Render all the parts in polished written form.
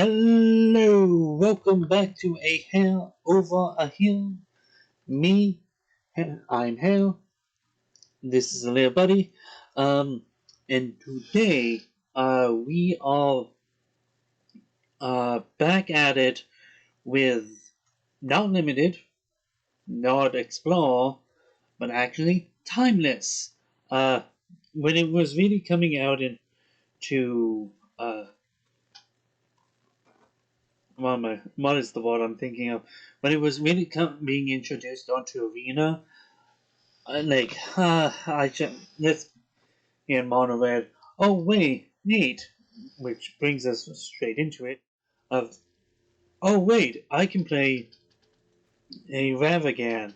Hello, welcome back to a Hare over a hill. Me, I'm Hare. This is a little buddy. And today, we are back at it with not limited, not explore, but actually timeless. Uh, when it was really coming out into what is the word I'm thinking of? When it was really being introduced onto Arena, I just let's in mono red. Oh wait, neat, which brings us straight into it. Of oh wait, I can play a Ravagan.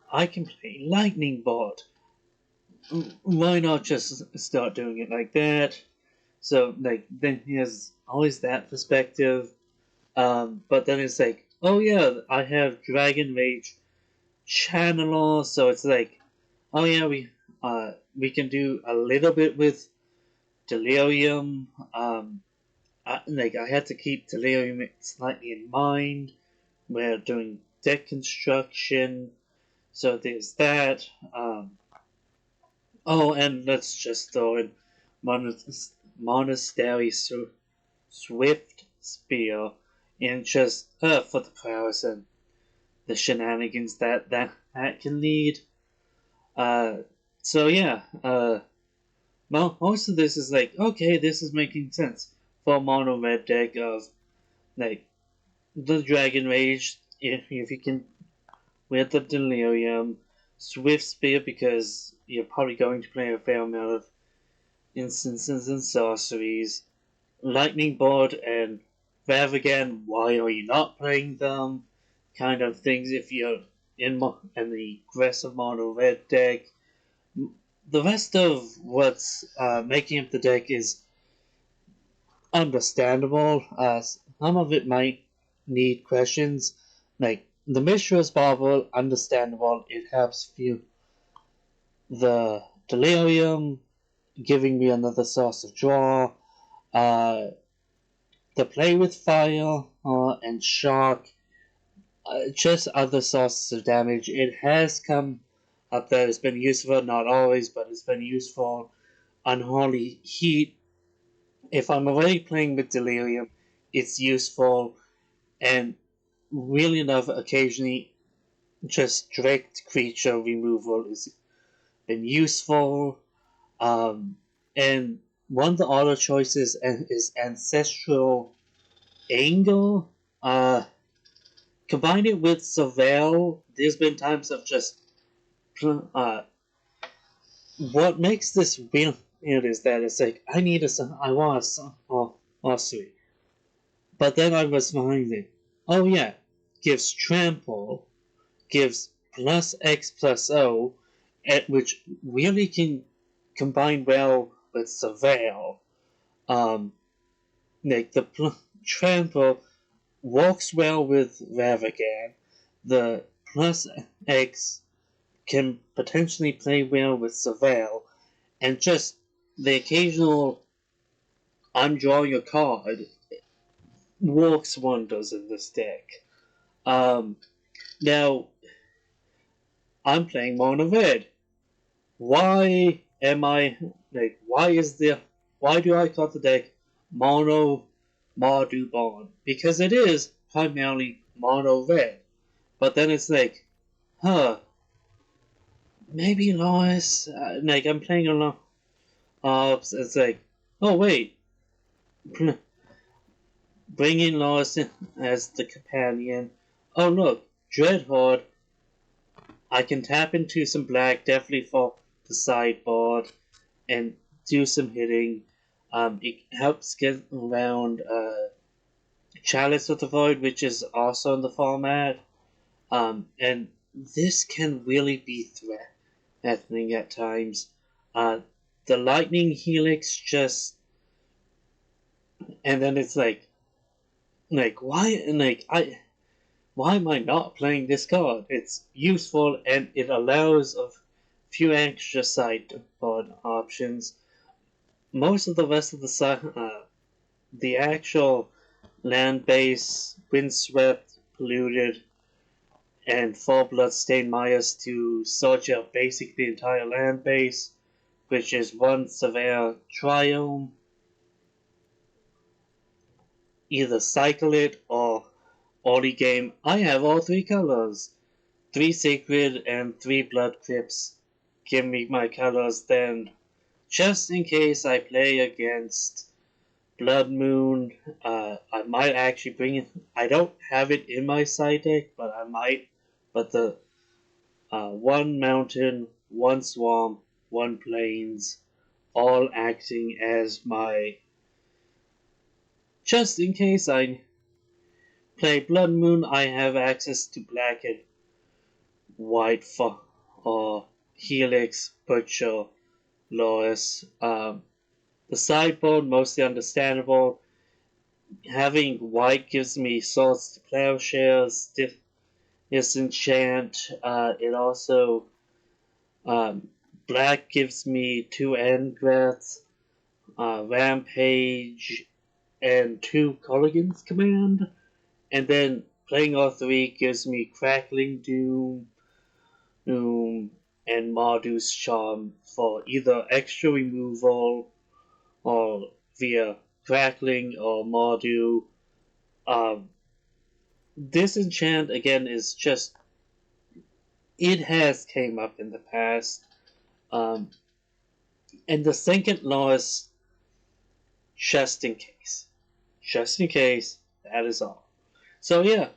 I can play Lightning Bolt. Why not just start doing it like that? So then he has always that perspective. But then it's like, oh yeah, I have Dragon Rage Channeler, so it's like, oh yeah, we can do a little bit with Delirium. I had to keep Delirium slightly in mind. We're doing deck construction, so there's that. Oh, and let's just throw in Monastery Swift Spear, and just for the prowess and the shenanigans that can lead. Uh, so yeah, most of this is like, okay, this is making sense for a mono red deck of like the Dragon Rage, if you can with the Delirium, Swift Spear because you're probably going to play a fair amount of instances and sorceries, Lightning Bolt and Ravagan, why are you not playing them? Kind of things if you're in the aggressive mono red deck. The rest of what's making up the deck is understandable. Some of it might need questions. Like the Mishra's Bauble, understandable. It helps feel the Delirium, giving me another source of draw. Uh, the Play with Fire and Shock, just other sources of damage. It has come up there. It's been useful, not always, but it's been useful. Unholy Heat, if I'm already playing with Delirium, it's useful, and really enough, occasionally just direct creature removal has been useful. And one of the auto choices is Ancestral Anger. Combine it with Surveil. There's been times of just what makes this weird is that it's like I want a sorcery. But then I was finding, oh yeah, gives trample, gives plus X plus O, which really can combine well with Surveil. Like the trample works well with Ravagan. The plus X can potentially play well with Surveil, and just the occasional undraw your card works wonders in this deck. Now, I'm playing mono red. Why am I like? Why do I call the deck mono Mardu Bond? Because it is primarily mono red. But then it's like, maybe Lois. Like I'm playing a lot. It's like, oh wait, bring in Lois as the companion. Oh look, Dreadhorde. I can tap into some black, definitely for the sideboard, and do some hitting. It helps get around Chalice of the Void, which is also in the format. And this can really be threatening at times. The Lightning Helix just, and then it's like why, why am I not playing this card? It's useful and it allows a few extra sideboard options. Most of the rest of the actual land base, windswept, polluted, and 4 bloodstained Mayas to search out basically the entire land base, which is 1 severe triome. Either cycle it or early game. I have all 3 colors. 3 sacred and 3 blood crypts. Give me my colors then. Just in case I play against Blood Moon, I might actually bring it. I don't have it in my side deck, but I might. But the 1 mountain, 1 swamp, 1 plains, all acting as my. Just in case I play Blood Moon, I have access to black and white for or Helix, Butcher, Lois. The sideboard mostly understandable. Having white gives me swords to plowshares, disenchant. It also black gives me 2 Engrets, Rampage, and 2 Colligan's Command. And then playing all 3 gives me Crackling Doom, and Mardu's Charm for either extra removal or via Crackling or Mardu. Um, Disenchant again is just it has came up in the past. Um, and the second law is just in case. Just in case, that is all. So yeah,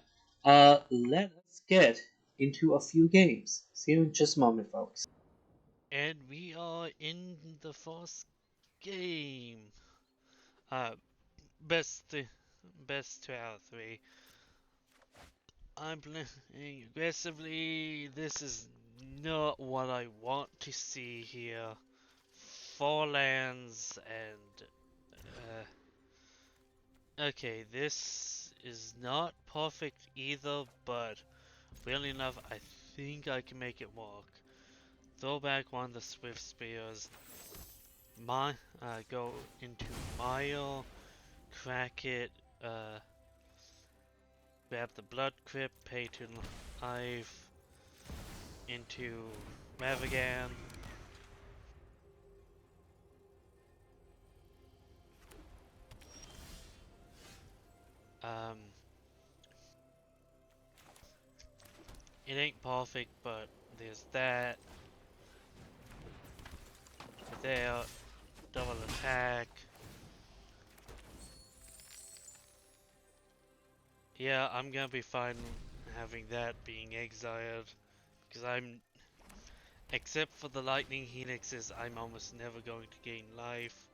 let us get into a few games. See you in just a moment, folks. And we are in the first game. Uh, best, best 2 out of 3. I'm playing aggressively. This is not what I want to see here. 4 lands and okay, this is not perfect either, but well enough. I think I can make it work. Throw back one of the Swift Spears. Go into Mile, crack it, grab the Blood Crypt, pay to Life, into Mavagan. Um, it ain't perfect, but there's that. There, double attack. Yeah, I'm gonna be fine having that being exiled, because I'm, except for the Lightning Helixes, I'm almost never going to gain life.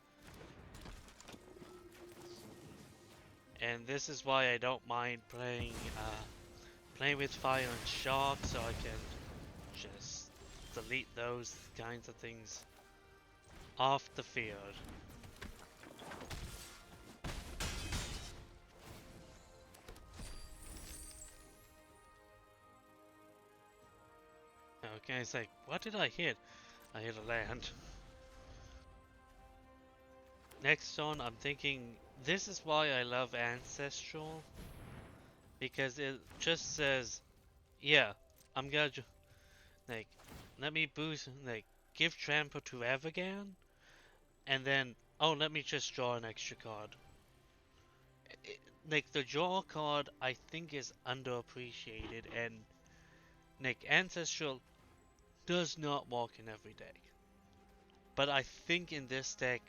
And this is why I don't mind playing with Fire and Shark, so I can just delete those kinds of things off the field. Okay, it's like, what did I hit? I hit a land. Next turn, I'm thinking, this is why I love Ancestral, because it just says, yeah, I'm gonna, like, let me boost, like, give Trample to Avagan, and then, oh, let me just draw an extra card. Like, the draw card, I think, is underappreciated, and, like, Ancestral does not work in every deck. But I think in this deck,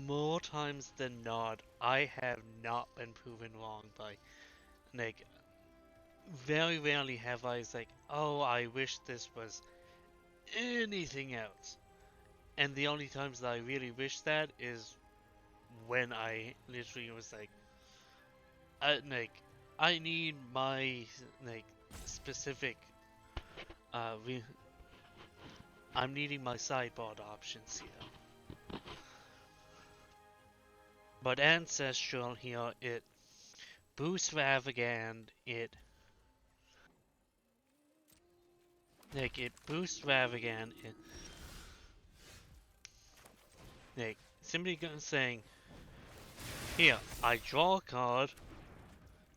more times than not, I have not been proven wrong by, like, very rarely have I like, oh, I wish this was anything else. And the only times that I really wish that is when I literally was like, I need my, like, specific, uh, re- I'm needing my sideboard options here. But Ancestral here, it boosts Ravagand, it boosts Ravagand, like, simply saying, Here, I draw a card.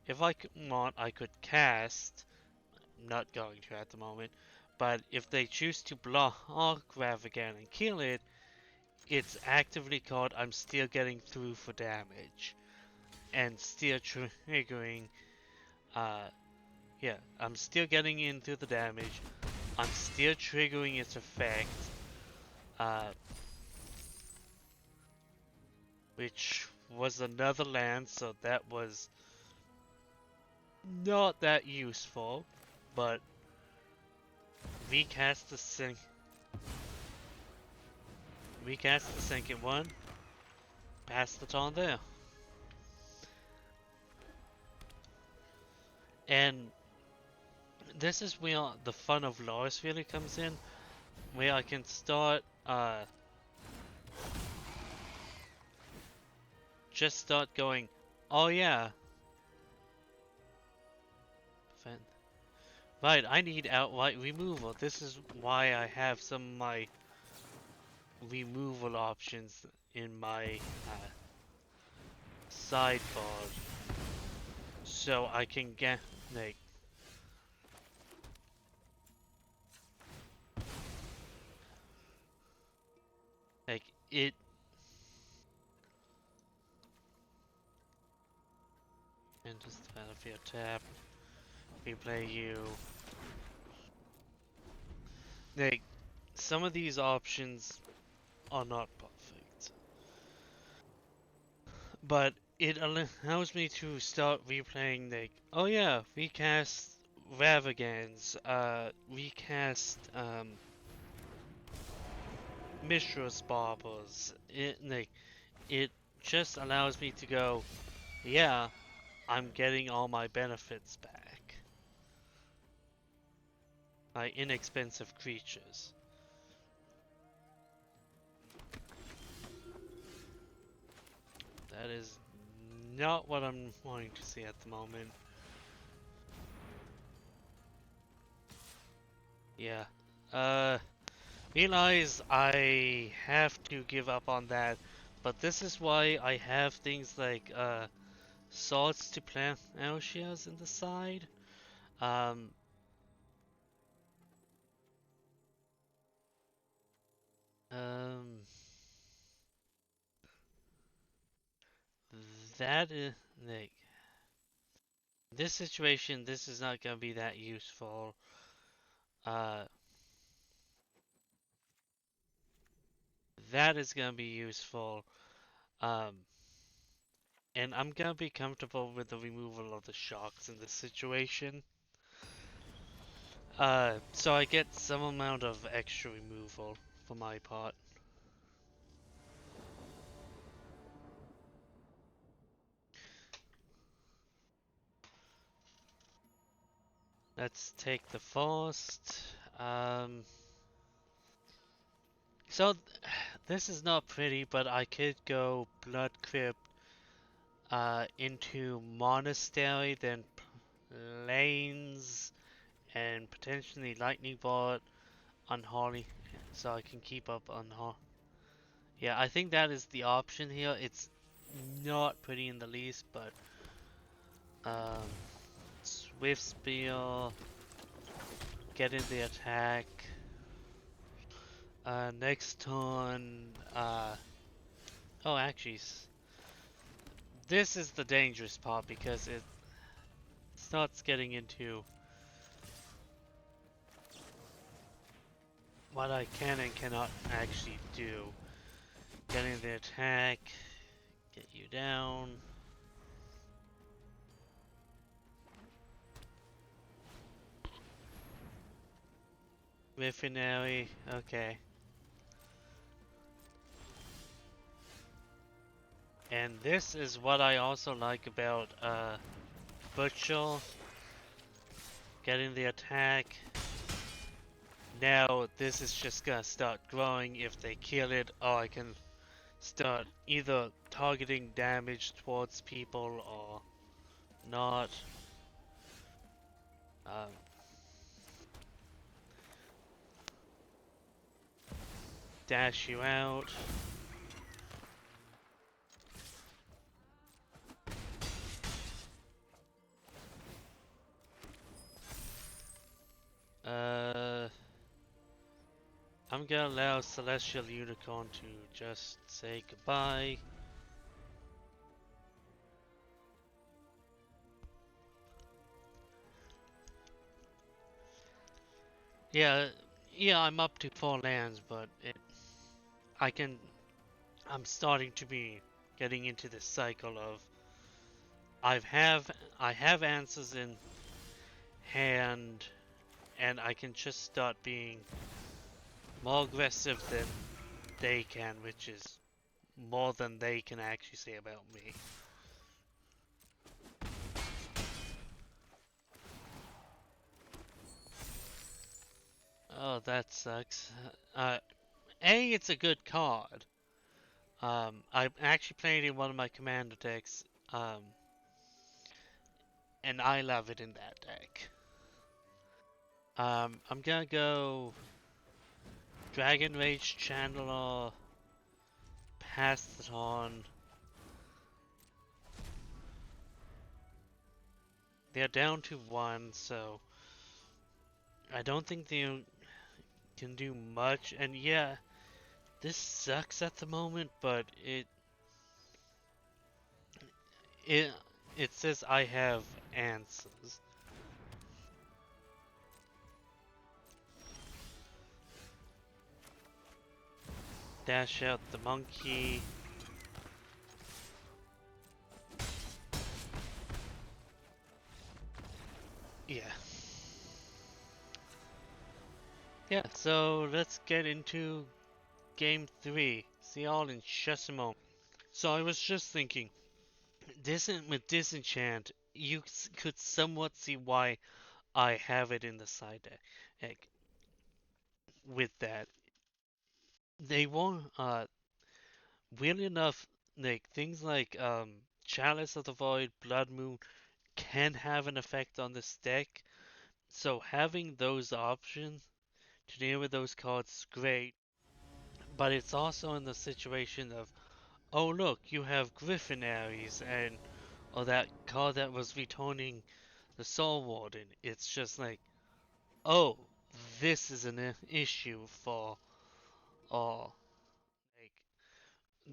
If I want, I could cast. I'm not going to at the moment. But if they choose to block Ravagan and kill it, it's actively called I'm still getting through for damage. And still triggering, uh, yeah, I'm still getting into the damage. I'm still triggering its effect, uh, which was another land, so that was not that useful. But recast the sink, recast the second one, pass the turn there, and this is where the fun of Loris really comes in, where I can just start going, oh yeah, right, I need outright removal. This is why I have some of my removal options in my sideboard. So I can get, like, like it, and just battlefield tap, replay you. Like, some of these options are not perfect, but it allows me to start replaying, like, oh yeah, recast Ravagans, recast Mishra's Barbers. It just allows me to go, yeah, I'm getting all my benefits back. My inexpensive creatures. That is not what I'm wanting to see at the moment. Yeah. Uh, realize I have to give up on that, but this is why I have things like swords to plowshares in the side. Um, um, that is like this situation. This is not gonna be that useful. Uh, that is gonna be useful. Um, and I'm gonna be comfortable with the removal of the shocks in this situation. So I get some amount of extra removal for my part. Let's take the first. Um, so this is not pretty, but I could go Blood Crypt into Monastery, then Lanes, and potentially Lightning Bolt, Unholy, so I can keep up Unholy. Yeah, I think that is the option here. It's not pretty in the least, but um, Swift Spear, get in the attack. Next turn, oh actually, this is the dangerous part because it starts getting into what I can and cannot actually do. Getting the attack, get you down. Refinery, okay. And this is what I also like about Butcher. Getting the attack. Now this is just gonna start growing if they kill it, or I can start either targeting damage towards people or not. Um, dash you out. I'm gonna allow Celestial Unicorn to just say goodbye. Yeah, yeah, I'm up to 4 lands, but I can, I'm starting to be getting into this cycle of I've have, I have answers in hand, and I can just start being more aggressive than they can, which is more than they can actually say about me. Oh, that sucks. Uh, it's a good card. I'm actually playing it in one of my commander decks, um, and I love it in that deck. I'm gonna go Dragon Rage Channeler, pass it on. They're down to 1, so I don't think they can do much. And yeah, this sucks at the moment, but it it says I have answers. Dash out the monkey. Yeah. Yeah, so let's get into game 3. See y'all in just a moment. So I was just thinking, with Disenchant, you could somewhat see why I have it in the side deck. Like, with that, they won't. Weirdly enough, like things like Chalice of the Void, Blood Moon can have an effect on this deck. So having those options to deal with those cards is great. But it's also in the situation of, oh look, you have Griffonaries and or that card that was returning the Soul Warden. It's just like, oh, this is an issue for, or like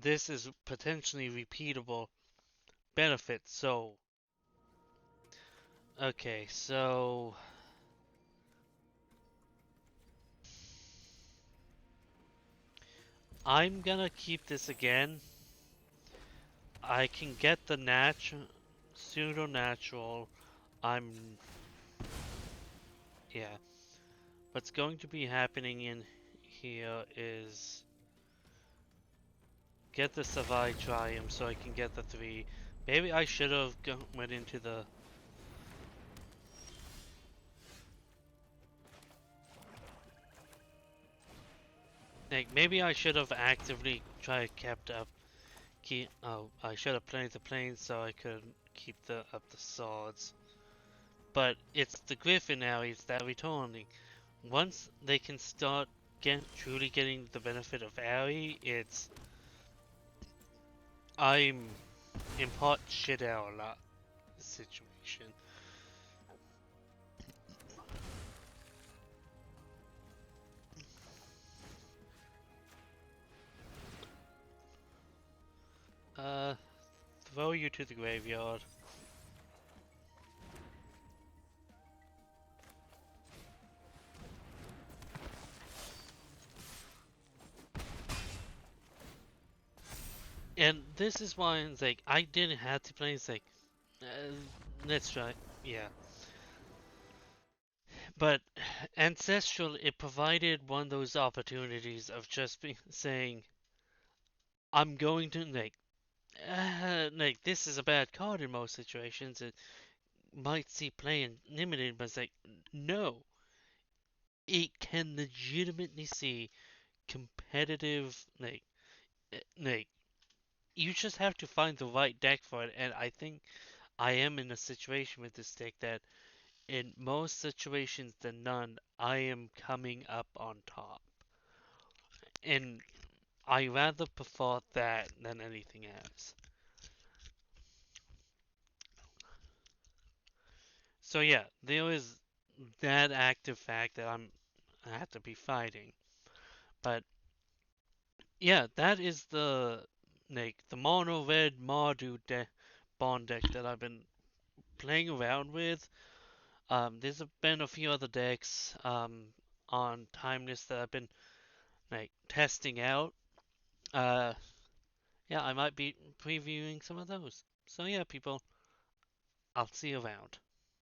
this is potentially repeatable benefit. So, okay, so I'm gonna keep this again. I can get the pseudo natural. I'm, yeah. What's going to be happening in here is get the Savai Triumph so I can get the 3. Maybe I should have went into the... Like, maybe I should have actively tried kept up. I should have played the planes so I could keep up the swords. But it's the Griffonaries that are returning. Once they can start truly getting the benefit of Ari, I'm in hot shit out a lot situation. Uh, throw you to the graveyard. And this is why it's like I didn't have to play. It's like, uh, let's try. Yeah, but Ancestral, it provided one of those opportunities of just saying, I'm going to like this is a bad card in most situations. It might see play in limited, but it's like, no, it can legitimately see competitive like you just have to find the right deck for it. And I think I am in a situation with this deck that in most situations than none, I am coming up on top. And I rather prefer that than anything else. So yeah, there is that active fact that I have to be fighting. But yeah, that is the mono red Mardu bond deck that I've been playing around with. There's been a few other decks on Timeless that I've been testing out. Uh, yeah, I might be previewing some of those. So yeah, people, I'll see you around.